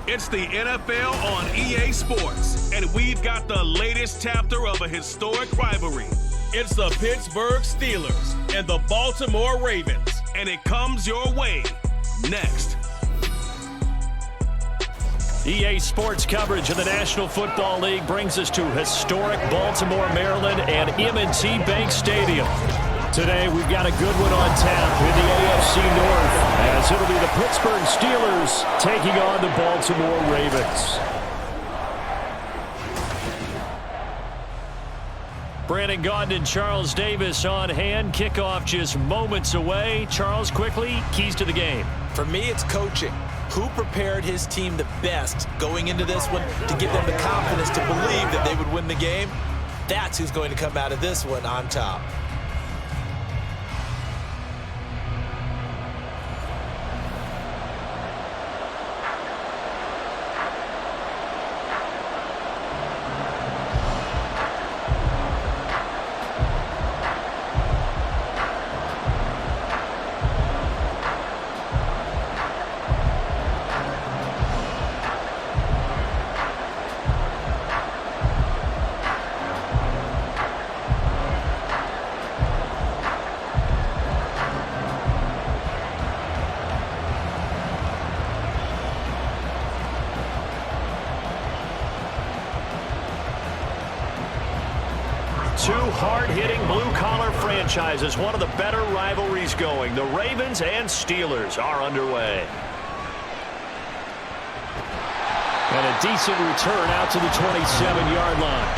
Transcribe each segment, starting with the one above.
It's the NFL on EA Sports, and we've got the latest chapter of a historic rivalry. It's the Pittsburgh Steelers and the Baltimore Ravens, and it comes your way next. EA Sports coverage of the National Football League brings us to historic Baltimore, Maryland, and M&T Bank Stadium. Today, we've got a good one on tap in the AFC North, as it'll be the Pittsburgh Steelers taking on the Baltimore Ravens. Brandon Gaudin and Charles Davis on hand. Kickoff just moments away. Charles, quickly, keys to the game. For me, it's coaching. Who prepared his team the best going into this one to give them the confidence to believe that they would win the game? That's who's going to come out of this one on top. Two hard-hitting blue-collar franchises, one of the better rivalries going. The Ravens and Steelers are underway. And a decent return out to the 27-yard line.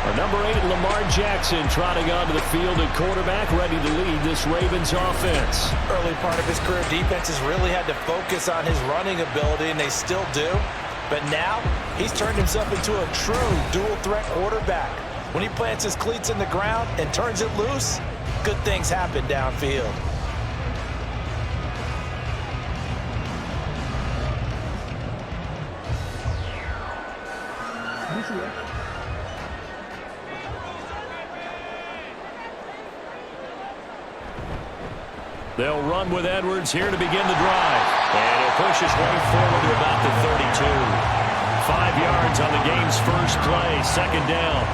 Our number 8, Lamar Jackson, trotting onto the field at quarterback, ready to lead this Ravens offense. Early part of his career, defenses really had to focus on his running ability, and they still do. But now, he's turned himself into a true dual-threat quarterback. When he plants his cleats in the ground and turns it loose, good things happen downfield. They'll run with Edwards here to begin the drive. And it pushes way forward to about the 32. 5 yards on the game's first play, second down.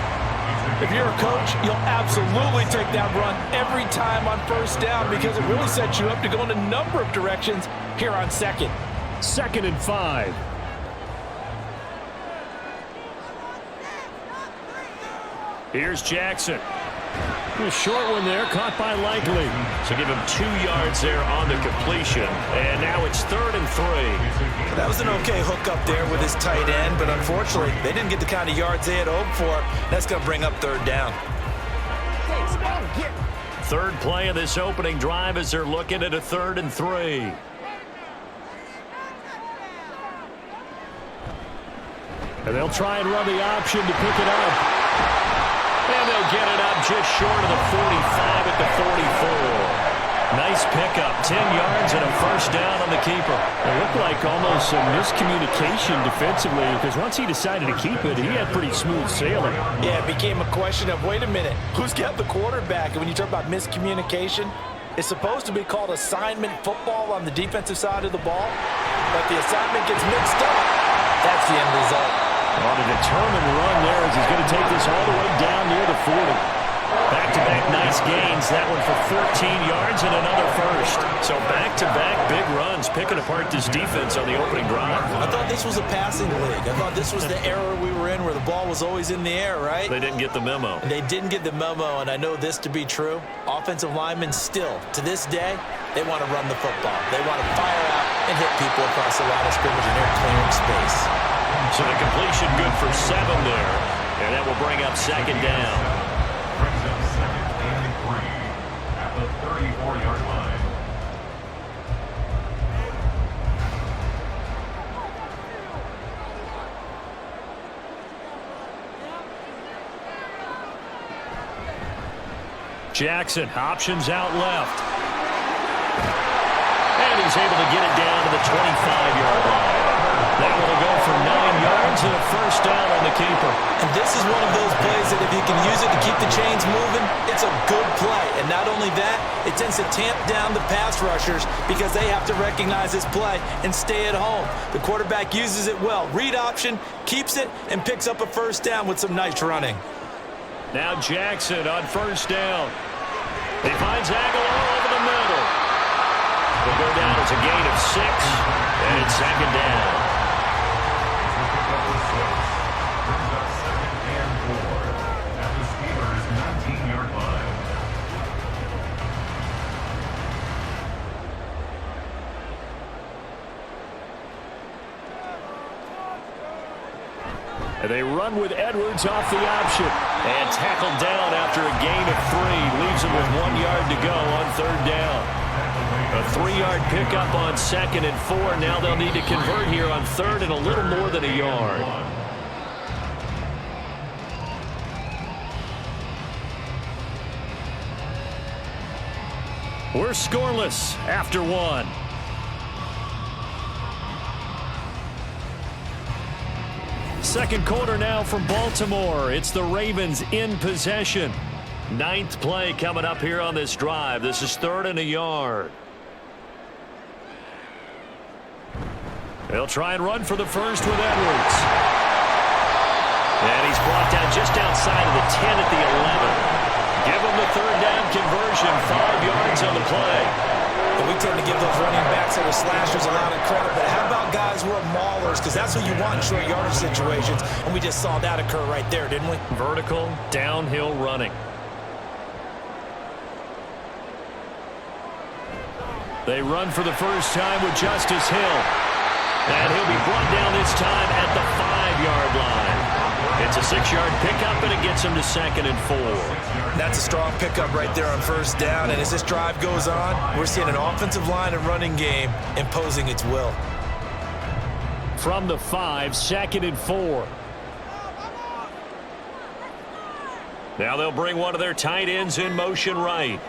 If you're a coach, you'll absolutely take that run every time on first down because it really sets you up to go in a number of directions here on second. 2nd and 5. Here's Jackson. A short one there, caught by Likely. So give him 2 yards there on the completion. And now it's 3rd and 3. That was an okay hook up there with his tight end, but unfortunately, they didn't get the kind of yards they had hoped for. That's going to bring up 3rd down. Third play of this opening drive as they're looking at a 3rd and 3. And they'll try and run the option to pick it up. And they'll get it up just short of the 45 at the 44. Nice pickup, 10 yards and a first down on the keeper. It looked like almost a miscommunication defensively because once he decided to keep it, he had pretty smooth sailing. Yeah, it became a question of, wait a minute, who's got the quarterback? And when you talk about miscommunication, it's supposed to be called assignment football on the defensive side of the ball. But the assignment gets mixed up. That's the end result. On a determined run there as he's going to take this all the way down near the 40. Back-to-back nice gains. That one for 14 yards and another first. So back-to-back big runs, picking apart this defense on the opening drive. I thought this was a passing league. I thought this was the era we were in where the ball was always in the air, right? They didn't get the memo. They didn't get the memo, and I know this to be true. Offensive linemen still, to this day, they want to run the football. They want to fire out and hit people across the line of scrimmage, and they're clearing space. So the completion good for 7 there, and that will bring up 2nd down. Brings up 2nd and 3 at the 34-yard line. Jackson, options out left. And he's able to get it down to the 25-yard line. That will go for 9 yards yards and a first down on the keeper. And this is one of those plays that if you can use it to keep the chains moving, it's a good play. And not only that, it tends to tamp down the pass rushers because they have to recognize this play and stay at home. The quarterback uses it well. Read option, keeps it, and picks up a first down with some nice running. Now Jackson on first down. He finds Aguilar over the middle. Will go down as a gain of 6, and it's second down. And they run with Edwards off the option. And tackled down after a gain of 3. Leaves him with 1 yard to go on third down. A 3-yard pickup on 2nd and 4. Now they'll need to convert here on 3rd and a little more than a yard. We're scoreless after 1. Second quarter now from Baltimore. It's the Ravens in possession. 9th play coming up here on this drive. This is 3rd and a yard. They'll try and run for the first with Edwards. And he's brought down just outside of the 10 at the 11. Give him the third down conversion. 5 yards on the play. And we tend to give those running backs that are slashers a lot of credit, but how about guys who are maulers? Because that's what you want in short yardage situations, and we just saw that occur right there, didn't we? Vertical, downhill running. They run for the first time with Justice Hill. And he'll be brought down this time at the 5-yard line. It's a 6-yard pickup, and it gets him to 2nd and 4. That's a strong pickup right there on first down. And as this drive goes on, we're seeing an offensive line and running game imposing its will. From the 5, 2nd and 4. Now they'll bring one of their tight ends in motion right.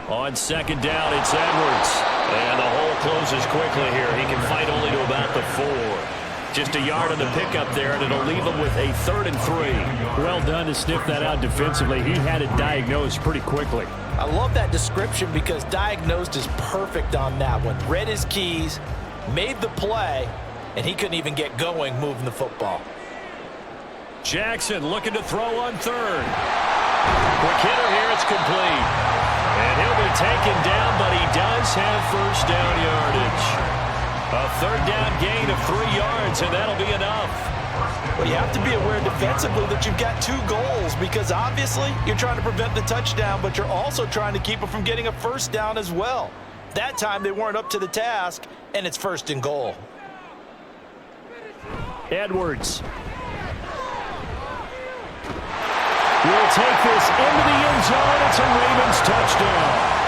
On 2nd down, it's Edwards. And the hole closes quickly here. He can fight only to about the 4. Just a yard on the pickup there, and it'll leave him with a 3rd and 3. Well done to sniff that out defensively. He had it diagnosed pretty quickly. I love that description because diagnosed is perfect on that one. Read his keys, made the play, and he couldn't even get going moving the football. Jackson looking to throw on 3rd. Quick hitter here, it's complete. And he'll be taken down, but he does have first down yardage. A 3rd down gain of 3 yards, and that'll be enough. Well, you have to be aware defensively that you've got 2 goals because obviously you're trying to prevent the touchdown, but you're also trying to keep them from getting a first down as well. That time they weren't up to the task, and it's 1st and goal. Edwards will take this into the end zone. It's a Ravens touchdown.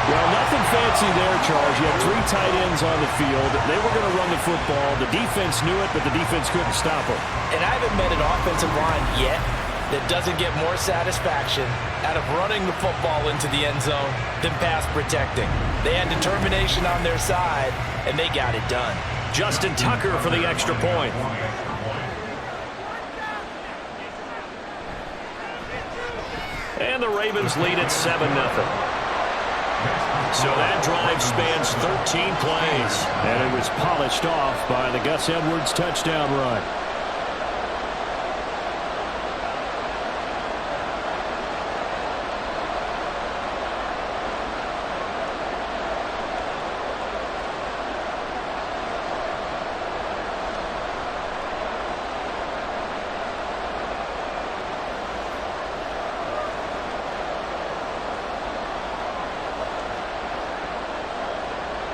Well, nothing fancy there, Charles. You had 3 tight ends on the field. They were going to run the football. The defense knew it, but the defense couldn't stop them. And I haven't met an offensive line yet that doesn't get more satisfaction out of running the football into the end zone than pass protecting. They had determination on their side, and they got it done. Justin Tucker for the extra point. And the Ravens lead at 7-0. So that drive spans 13 plays. And it was polished off by the Gus Edwards touchdown run.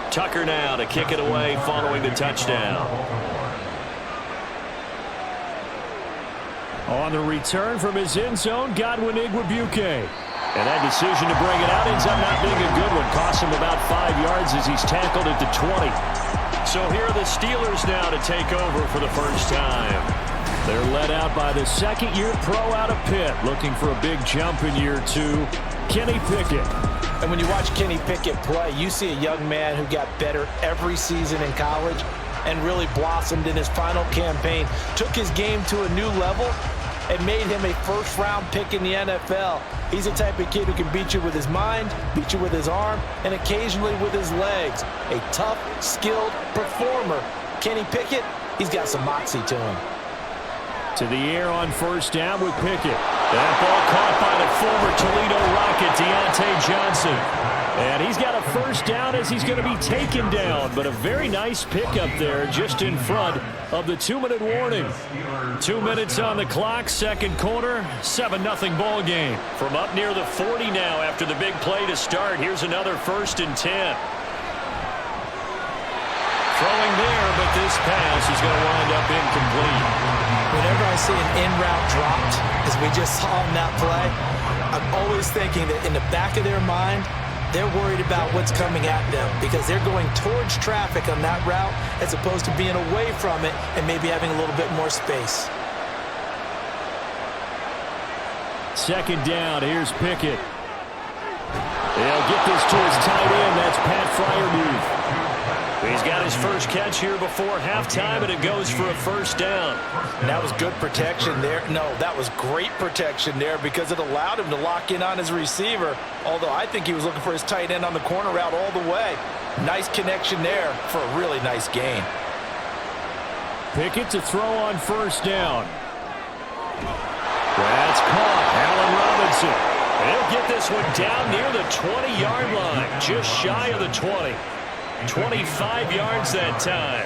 Tucker now to kick it away following the touchdown. On the return from his end zone, Godwin Igwebuike. And that decision to bring it out ends up not being a good one. Costs him about 5 yards as he's tackled at the 20. So here are the Steelers now to take over for the first time. They're led out by the second-year pro out of Pitt, looking for a big jump in year 2, Kenny Pickett. And when you watch Kenny Pickett play, you see a young man who got better every season in college, and really blossomed in his final campaign. Took his game to a new level and made him a first-round pick in the NFL. He's the type of kid who can beat you with his mind, beat you with his arm, and occasionally with his legs. A tough, skilled performer. Kenny Pickett, he's got some moxie to him. To the air on first down with Pickett. That ball caught by the former Toledo Rocket, Deontay Johnson. And he's got a first down as he's going to be taken down. But a very nice pickup there just in front of the 2-minute warning. 2 minutes on the clock, second quarter, 7-0 ball game. From up near the 40 now after the big play to start. Here's another 1st and 10. Throwing there, but this pass is going to wind up incomplete. Whenever I see an in-route dropped, as we just saw in that play, I'm always thinking that in the back of their mind, they're worried about what's coming at them because they're going towards traffic on that route as opposed to being away from it and maybe having a little bit more space. Second down, here's Pickett. They'll get this to his tight end. That's Pat Freiermuth. He's got his first catch here before halftime, and it goes for a first down. And that was good protection there. No, that was great protection there because it allowed him to lock in on his receiver, although I think he was looking for his tight end on the corner route all the way. Nice connection there for a really nice gain. Pickett to throw on first down. That's caught. Allen Robinson. He'll get this one down near the 20-yard line, just shy of the 20. 25 yards that time.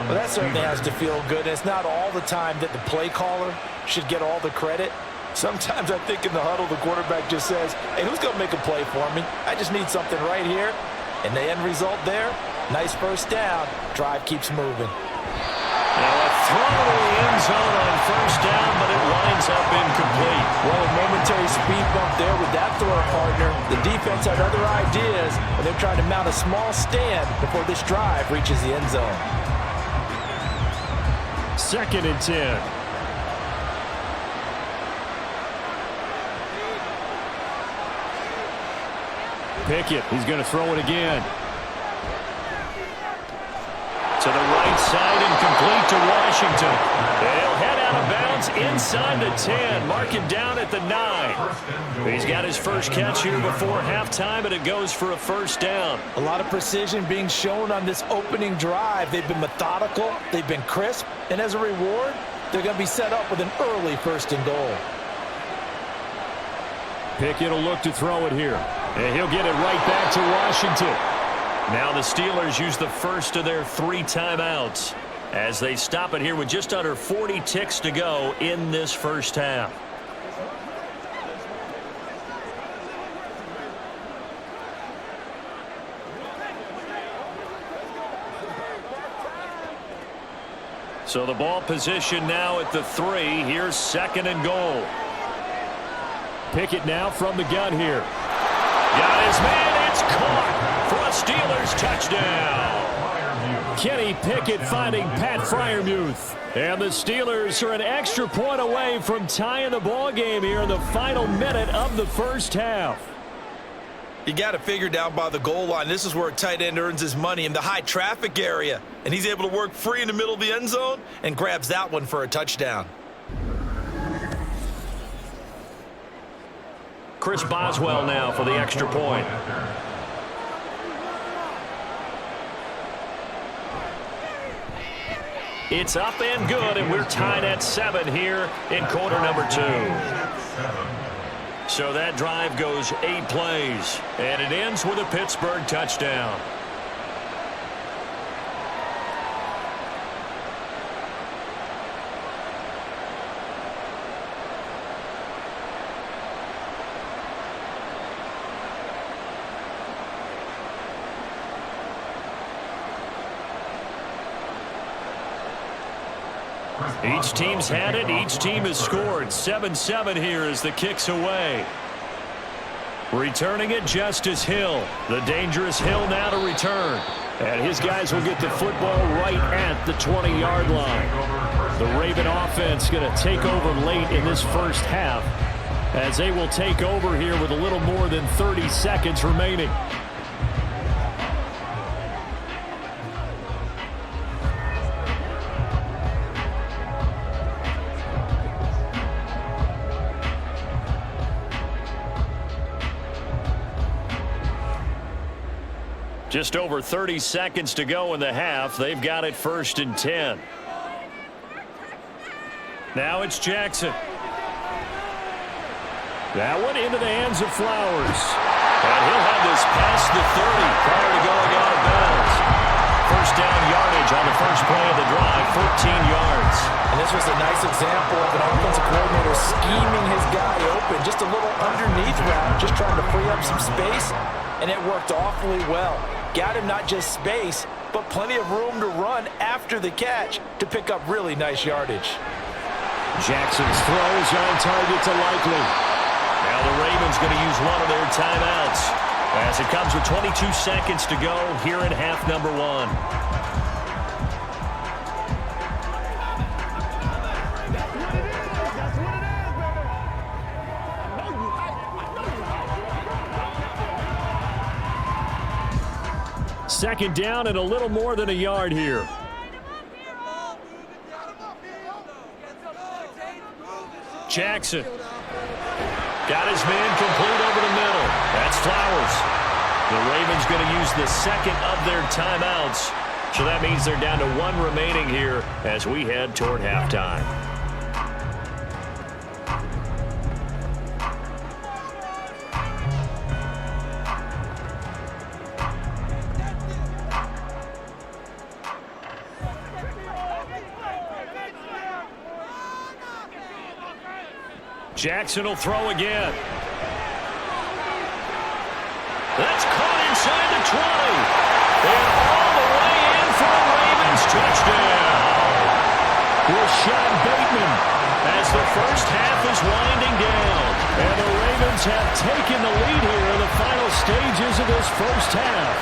Well, that certainly has to feel good. And it's not all the time that the play caller should get all the credit. Sometimes I think in the huddle, the quarterback just says, hey, who's going to make a play for me? I just need something right here. And the end result there, nice first down. Drive keeps moving. Now a throw to the end zone on first down, but it winds up incomplete. Well, a momentary speed bump there with that throw partner. The defense had other ideas, and they're trying to mount a small stand before this drive reaches the end zone. 2nd and 10. Pickett, he's going to throw it again. To the right side and complete to Washington. They'll head out of bounds inside the 10. Mark him down at the 9. He's got his first catch here before halftime, and it goes for a first down. A lot of precision being shown on this opening drive. They've been methodical. They've been crisp. And as a reward, they're going to be set up with an early 1st and goal. Pickett will look to throw it here. And he'll get it right back to Washington. Now the Steelers use the first of their 3 timeouts as they stop it here with just under 40 ticks to go in this first half. So the ball position now at the 3. Here's 2nd and goal. Pickett now from the gun here. Got his man. It's caught for a Steelers touchdown. Kenny Pickett finding Pat Freiermuth. And the Steelers are an extra point away from tying the ball game here in the final minute of the first half. You got to figure down by the goal line. This is where a tight end earns his money in the high traffic area. And he's able to work free in the middle of the end zone and grabs that one for a touchdown. Chris Boswell now for the extra point. It's up and good, and we're tied at 7 here in quarter number 2. So that drive goes 8 plays, and it ends with a Pittsburgh touchdown. Each team's had it. Each team has scored. 7-7 here as the kick's away. Returning it, Justice Hill. The dangerous Hill now to return. And his guys will get the football right at the 20-yard line. The Raven offense going to take over late in this first half as they will take over here with a little more than 30 seconds remaining. Just over 30 seconds to go in the half. They've got it 1st and 10. Now it's Jackson. That one into the hands of Flowers. And he'll have this past the 30 prior to going out of bounds. First down yardage on the first play of the drive, 14 yards. And this was a nice example of an offensive coordinator scheming his guy open. Just a little underneath route, just trying to free up some space, and it worked awfully well. Got him not just space, but plenty of room to run after the catch to pick up really nice yardage. Jackson's throw is on target to Likely. Now the Ravens going to use one of their timeouts as it comes with 22 seconds to go here in half number 1. Second down and a little more than a yard here. Jackson got his man complete over the middle. That's Flowers. The Ravens going to use the second of their timeouts. So that means they're down to 1 remaining here as we head toward halftime. Jackson will throw again. That's caught inside the 20. And all the way in for the Ravens. Touchdown. Rashad Bateman As the first half is winding down. and the Ravens have taken the lead here in the final stages of this first half.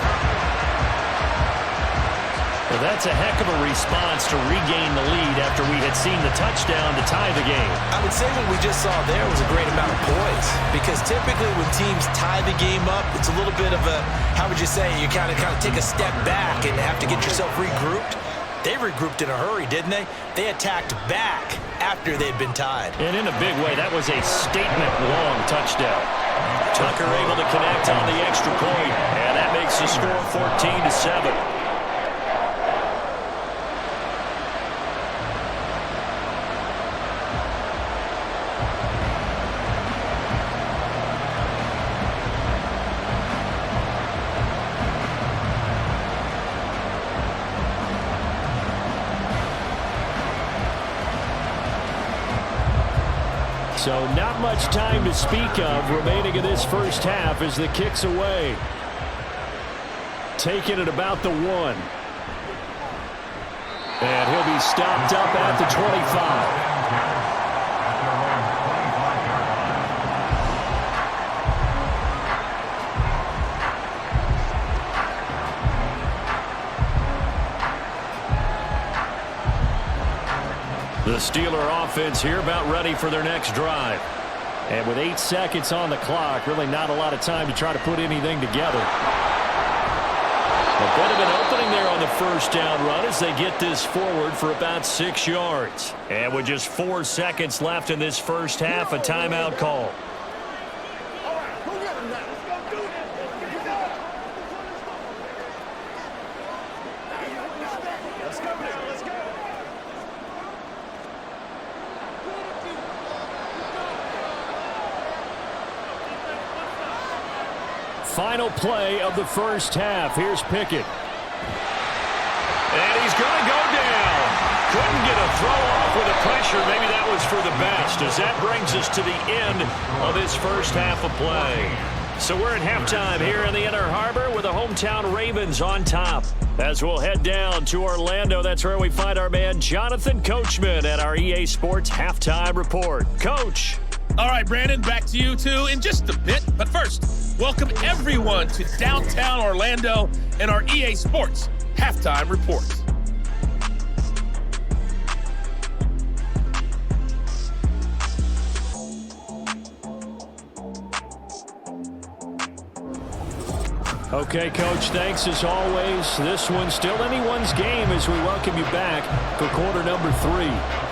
Well, that's a heck of a response to regain the lead after we had seen the touchdown to tie the game. I would say what we just saw there was a great amount of poise, because typically when teams tie the game up, it's a little bit of a, how would you say, you kind of take a step back and have to get yourself regrouped. They regrouped in a hurry, didn't they? They attacked back after they'd been tied. And in a big way, that was a statement-long touchdown. Tucker able to connect on the extra point, and that makes the score 14-7. So not much time to speak of remaining in this first half as the kick's away. Taking it about the 1. And he'll be stopped up at the 25. The Steeler offense here about ready for their next drive. And with 8 seconds on the clock, really not a lot of time to try to put anything together. A bit of an opening there on the first down run as they get this forward for about 6 yards. And with just 4 seconds left in this first half, a timeout call. Final play of the first half. Here's Pickett. And he's going to go down. Couldn't get a throw off with the pressure. Maybe that was for the best, as that brings us to the end of this first half of play. So we're at halftime here in the Inner Harbor with the hometown Ravens on top. As we'll head down to Orlando, that's where we find our man Jonathan Coachman at our EA Sports Halftime Report. Coach. All right, Brandon, back to you two in just a bit. But first, welcome everyone to downtown Orlando and our EA Sports Halftime Report. Okay, Coach, thanks as always. This one's still anyone's game as we welcome you back for quarter number 3.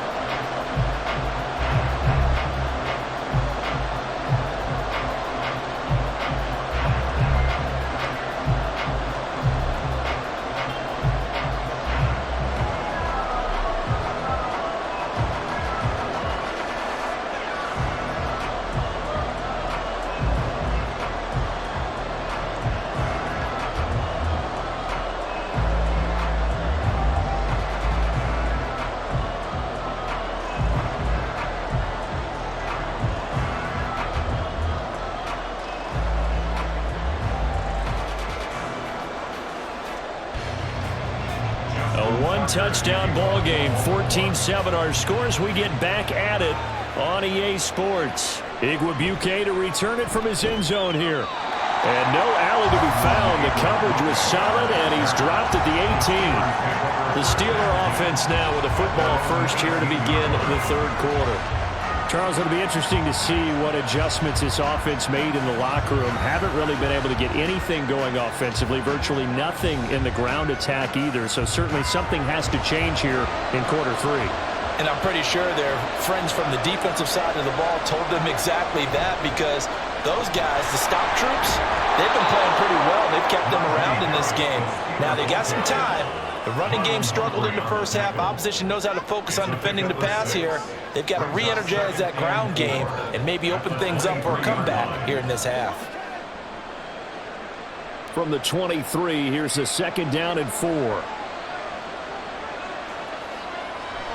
one-touchdown ball game. 14-7 our scores. We get back at it on EA Sports. Igwebuike to return it from his end zone here. And no alley to be found. The coverage was solid, and he's dropped at the 18. The Steeler offense now with a football first here to begin the third quarter. Charles, it'll be interesting to see what adjustments this offense made in the locker room. Haven't really been able to get anything going offensively, virtually nothing in the ground attack either. So certainly something has to change here in quarter three. And I'm pretty sure their friends from the defensive side of the ball told them exactly that, because those guys, the stop troops, they've been playing pretty well. They've kept them around in this game. Now they got some time. The running game struggled in the first half. Opposition knows how to focus on defending the pass here. They've got to re-energize that ground game and maybe open things up for a comeback here in this half. From the 23, here's a 2nd down and 4.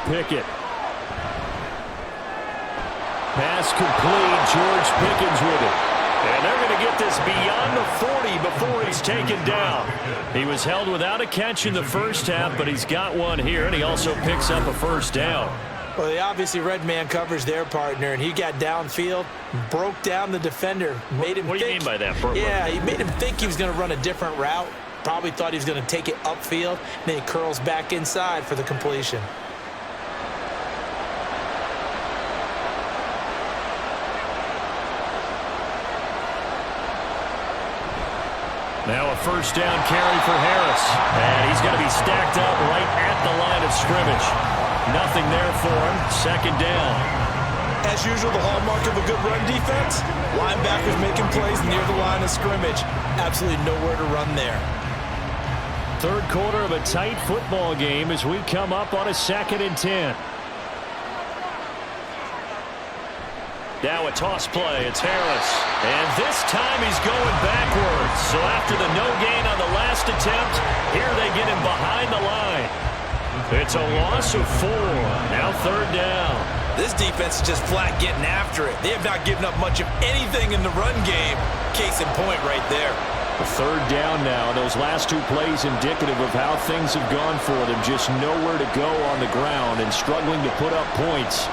Pickett. Pass complete. George Pickens with it. And they're going to get this beyond the 40 before he's taken down. He was held without a catch in the first half, but he's got one here, and he also picks up a first down. Well, they obviously red man coverage their partner, and he got downfield, broke down the defender, made him What do you mean by that, Bert? Yeah, he made him think he was going to run a different route. Probably thought he was going to take it upfield, and then he curls back inside for the completion. Now a first down carry for Harris. And he's going to be stacked up right at the line of scrimmage. Nothing there for him. 2nd down. As usual, the hallmark of a good run defense, linebackers making plays near the line of scrimmage. Absolutely nowhere to run there. Third quarter of a tight football game as we come up on a 2nd and 10. Now a toss play. It's Harris. And this time he's going backwards. So after the no gain on the last attempt, here they get him behind the line. It's a loss of 4. Now 3rd down. This defense is just flat getting after it. They have not given up much of anything in the run game. Case in point right there. The 3rd down now. Those last 2 plays indicative of how things have gone for them. Just nowhere to go on the ground and struggling to put up points.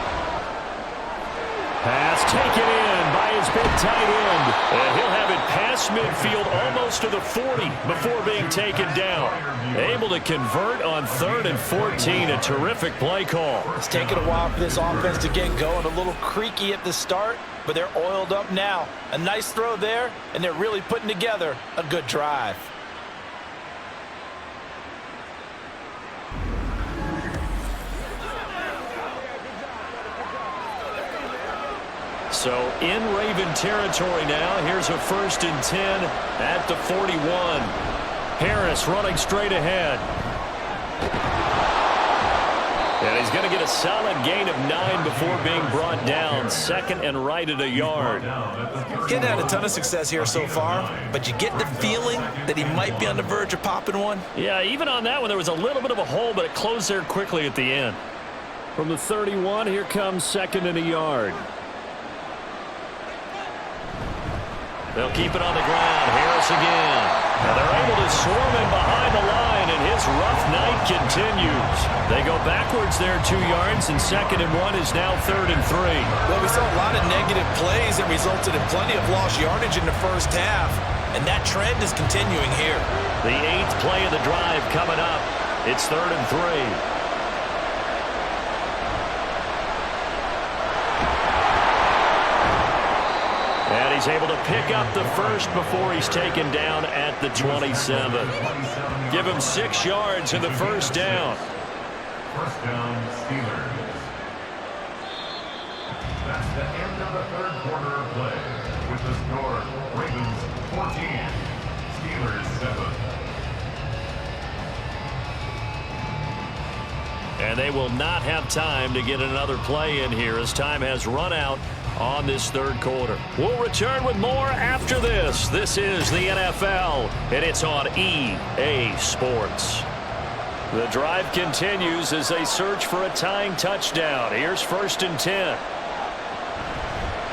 Pass taken in by his big tight end. And he'll have it past midfield almost to the 40 before being taken down. Able to convert on 3rd and 14. A terrific play call. It's taken a while for this offense to get going. A little creaky at the start, but they're oiled up now. A nice throw there, and they're really putting together a good drive. So in Raven territory now. Here's a 1st and 10 at the 41. Harris running straight ahead. And he's going to get a solid gain of 9 before being brought down. 2nd and right at a yard. He hadn't had a ton of success here so far, but you get the feeling that he might be on the verge of popping one. Yeah, even on that one, there was a little bit of a hole, but it closed there quickly at the end. From the 31, here comes 2nd and a yard. They'll keep it on the ground. Harris again. And they're able to swarm him behind the line, and his rough night continues. They go backwards there 2 yards, and 2nd and 1 is now 3rd and 3. Well, we saw a lot of negative plays that resulted in plenty of lost yardage in the first half, and that trend is continuing here. The 8th play of the drive coming up. It's 3rd and 3. And he's able to pick up the first before he's taken down at the 27. Give him 6 yards in the first down. First down, Steelers. That's the end of the third quarter of play. With the score, Ravens 14, Steelers 7. And they will not have time to get another play in here as time has run out on this third quarter. We'll return with more after this. This is the NFL, and it's on EA Sports. The drive continues as they search for a tying touchdown. Here's 1st and 10.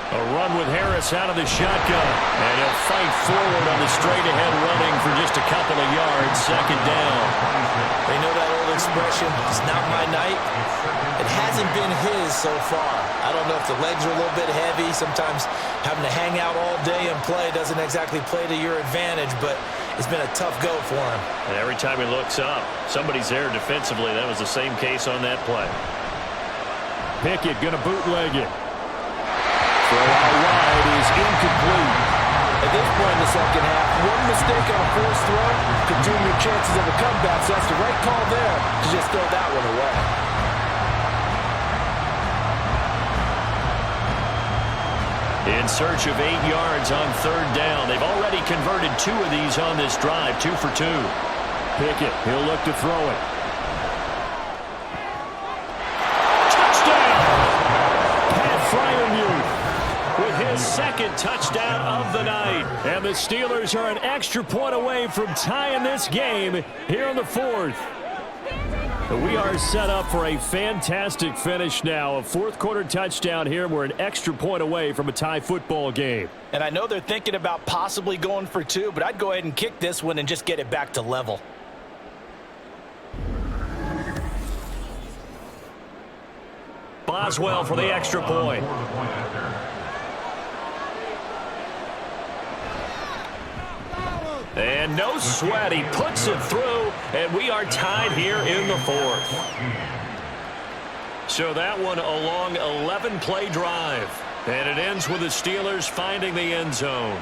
A run with Harris out of the shotgun. And he'll fight forward on the straight-ahead running for just a couple of yards. 2nd down. They know that early expression, "It's not my night." It hasn't been his so far. I don't know if the legs are a little bit heavy. Sometimes having to hang out all day and play doesn't exactly play to your advantage, but it's been a tough go for him. And every time he looks up, somebody's there defensively. That was the same case on that play. Pickett going to bootleg it. Throw out wide is incomplete. At this point in the second half, one mistake on a forced throw could doom your chances of a comeback, so that's the right call there to just throw that one away. In search of 8 yards on third down. They've already converted 2 of these on this drive, 2 for 2. Pickett, he'll look to throw it. With his second touchdown of the night. And the Steelers are an extra point away from tying this game here in the fourth. We are set up for a fantastic finish now. A fourth-quarter touchdown here. We're an extra point away from a tie football game. And I know they're thinking about possibly going for 2, but I'd go ahead and kick this one and just get it back to level. Boswell for the extra point. And no sweat. He puts it through, and we are tied here in the fourth. So that one a long 11-play drive. And it ends with the Steelers finding the end zone.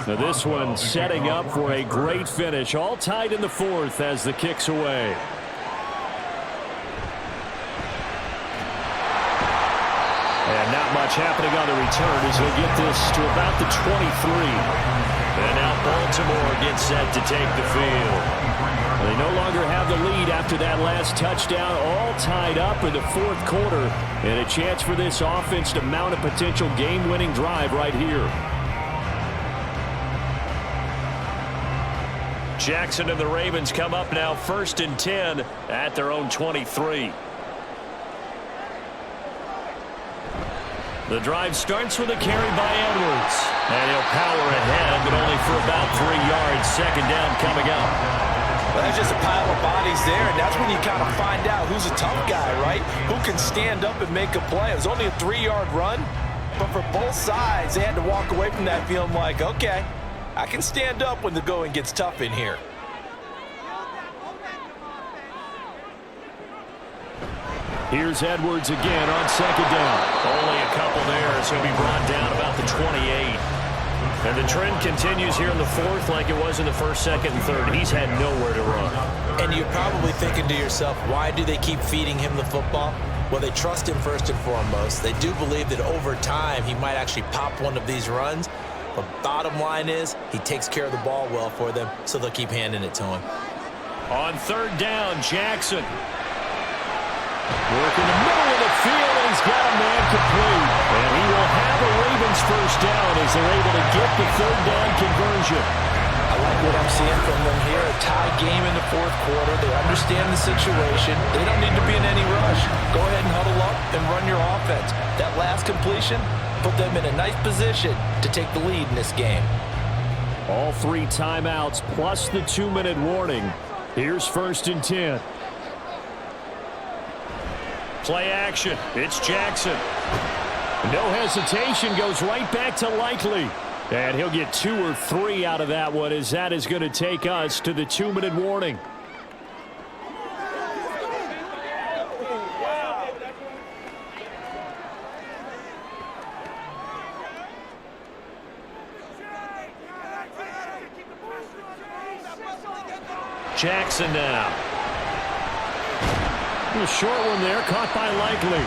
Now this one setting up for a great finish. All tied in the fourth as the kick's away. And not much happening on the return as he'll get this to about the 23. And now Baltimore gets set to take the field. They no longer have the lead after that last touchdown. All tied up in the fourth quarter. And a chance for this offense to mount a potential game-winning drive right here. Jackson and the Ravens come up now 1st and 10 at their own 23. The drive starts with a carry by Edwards. And he'll power ahead, but only for about 3 yards. Second down coming up. Well, there's just a pile of bodies there, and that's when you kind of find out who's a tough guy, right? Who can stand up and make a play. It was only a 3-yard run, but for both sides, they had to walk away from that feeling like, okay, I can stand up when the going gets tough in here. Here's Edwards again on second down. Only a couple there, so he'll be brought down about the 28. And the trend continues here in the fourth like it was in the first, second, and third. He's had nowhere to run. And you're probably thinking to yourself, why do they keep feeding him the football? Well, they trust him first and foremost. They do believe that over time he might actually pop one of these runs. But bottom line is, he takes care of the ball well for them, so they'll keep handing it to him. On third down, Jackson. Work in the middle of the field, and he's got a man complete. And he will have a Ravens first down as they're able to get the third down conversion. I like what I'm seeing from them here. A tie game in the fourth quarter. They understand the situation. They don't need to be in any rush. Go ahead and huddle up and run your offense. That last completion put them in a nice position to take the lead in this game. All 3 timeouts plus the 2-minute warning. Here's 1st and 10. Play action. It's Jackson. No hesitation, goes right back to Likely. And he'll get 2 or 3 out of that one as that is going to take us to the 2-minute warning. Jackson now. A short one there, caught by Likely.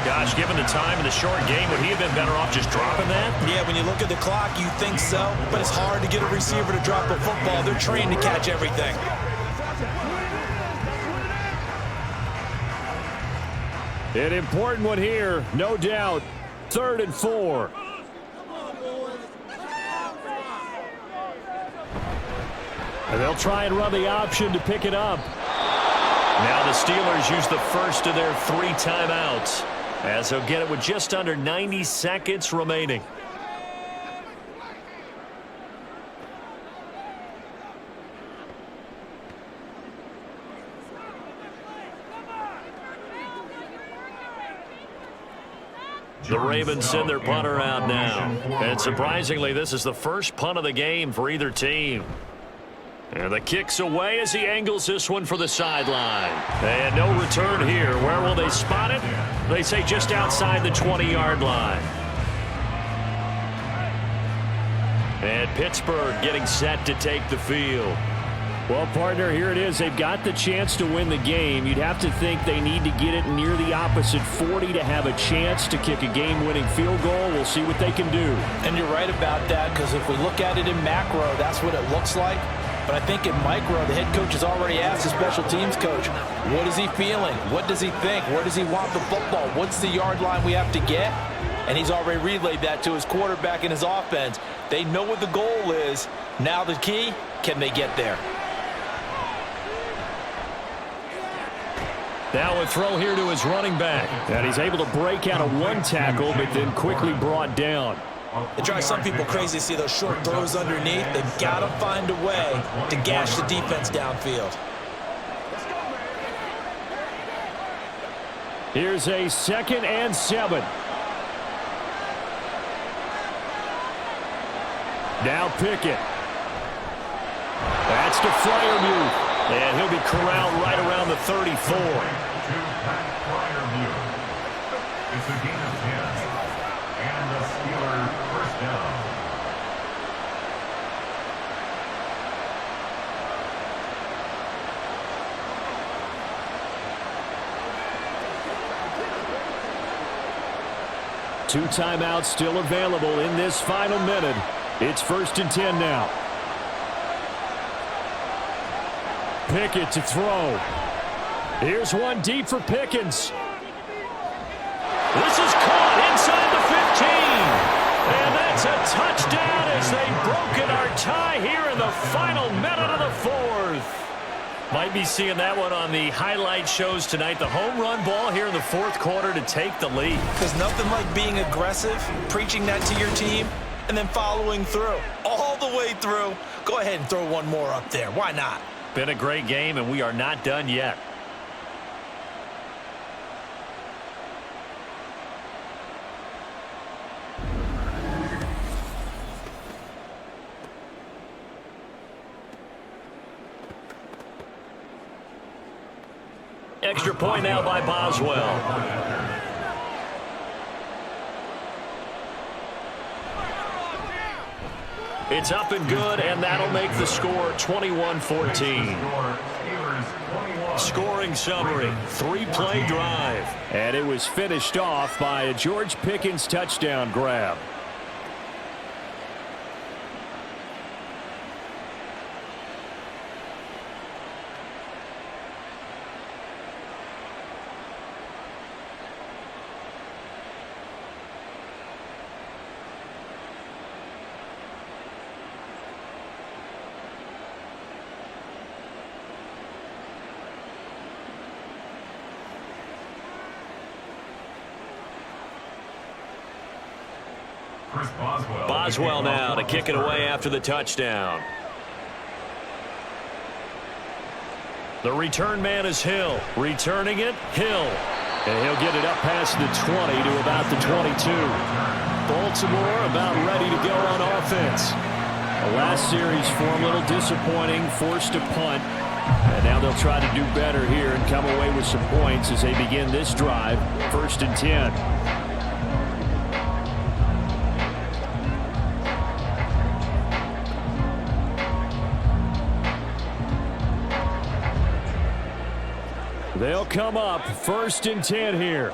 Gosh, given the time in the short game, would he have been better off just dropping that? Yeah, when you look at the clock, you think so. But it's hard to get a receiver to drop a football. They're trained to catch everything. An important one here, no doubt. 3rd and 4. And they'll try and run the option to pick it up. Now the Steelers use the first of their 3 timeouts, as they'll get it with just under 90 seconds remaining. The Ravens send their punter out now. And surprisingly, this is the first punt of the game for either team. And the kick's away as he angles this one for the sideline. And no return here. Where will they spot it? They say just outside the 20-yard line. And Pittsburgh getting set to take the field. Well, partner, here it is. They've got the chance to win the game. You'd have to think they need to get it near the opposite 40 to have a chance to kick a game-winning field goal. We'll see what they can do. And you're right about that, because if we look at it in macro, that's what it looks like. But I think in micro, the head coach has already asked the special teams coach, what is he feeling? What does he think? Where does he want the football? What's the yard line we have to get? And he's already relayed that to his quarterback and his offense. They know what the goal is. Now the key, can they get there? Now a throw here to his running back. And he's able to break out of one tackle, but then quickly brought down. It drives some people crazy to see those short throws underneath. They've got to find a way to gash the defense downfield. Here's a 2nd and 7. Now Pickett. That's to Freiermuth. And he'll be corralled right around the 34. It's a gain of 10. And the Steelers first down. Two timeouts still available in this final minute. It's 1st and 10 now. Pickett to throw. Here's one deep for Pickens. This is caught inside the 15. And that's a touchdown as they've broken our tie here in the final minute of the 4th. Might be seeing that one on the highlight shows tonight. The home run ball here in the 4th quarter to take the lead. There's nothing like being aggressive, preaching that to your team, and then following through. All the way through. Go ahead and throw one more up there. Why not? Been a great game, and we are not done yet. Extra point now by Boswell. It's up and good, and that'll make the score 21-14. Scoring summary, 3-play drive. And it was finished off by a George Pickens touchdown grab. Boswell now to kick it away after the touchdown. The return man is Hill. Returning it, Hill. And he'll get it up past the 20 to about the 22. Baltimore about ready to go on offense. The last series for a little disappointing, forced a punt. And now they'll try to do better here and come away with some points as they begin this drive, 1st and 10. They'll come up 1st and 10 here.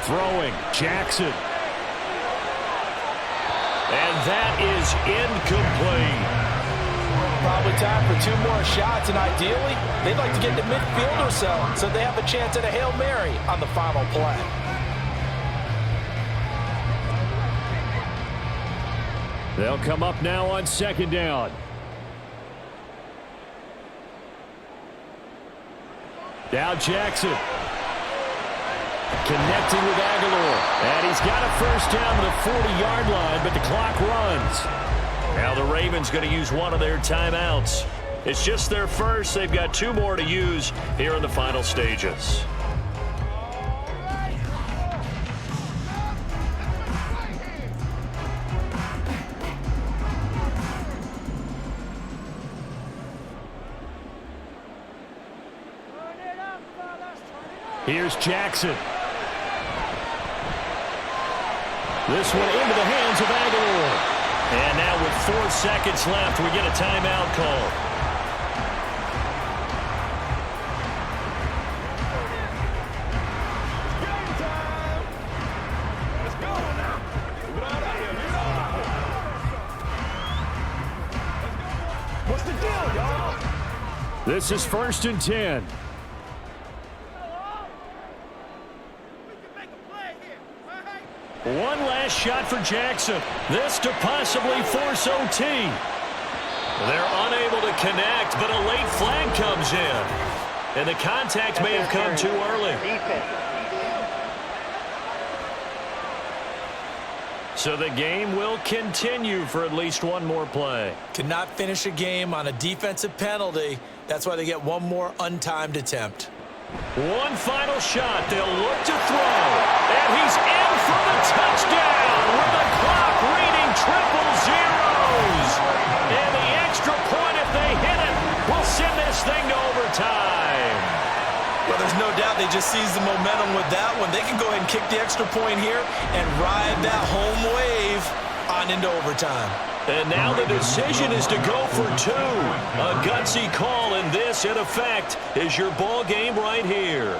Throwing, Jackson. And that is incomplete. Probably time for 2 more shots, and ideally, they'd like to get to midfield or so they have a chance at a Hail Mary on the final play. They'll come up now on 2nd down. Now Jackson. Connecting with Aguilar. And he's got a 1st down to the 40-yard line, but the clock runs. Now the Ravens going to use one of their timeouts. It's just their first. They've got 2 more to use here in the final stages. Here's Jackson. This one into the hands of Aguilar. And now with 4 seconds left, we get a timeout call. What's the deal, y'all? This is 1st and 10. One last shot for Jackson. This to possibly force OT. They're unable to connect, but a late flag comes in. And the contact may have come too early. So the game will continue for at least one more play. Cannot finish a game on a defensive penalty. That's why they get one more untimed attempt. One final shot. They'll look to throw. And he's in for the touchdown with the clock reading triple zeros. And the extra point, if they hit it, will send this thing to overtime. Well, there's no doubt they just seized the momentum with that one. They can go ahead and kick the extra point here and ride that home wave on into overtime. And now the decision is to go for 2. A gutsy call, and this, in effect, is your ball game right here.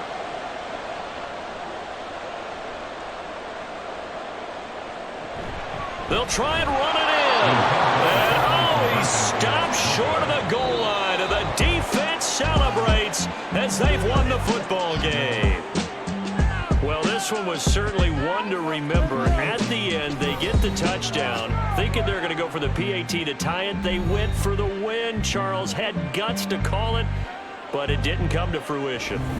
They'll try and run it in. And, oh, he stops short of the goal line, and the defense celebrates as they've won the football game. Well, this one was certainly one to remember. At the end, they get the touchdown, thinking they're going to go for the PAT to tie it. They went for the win. Charles had guts to call it, but it didn't come to fruition.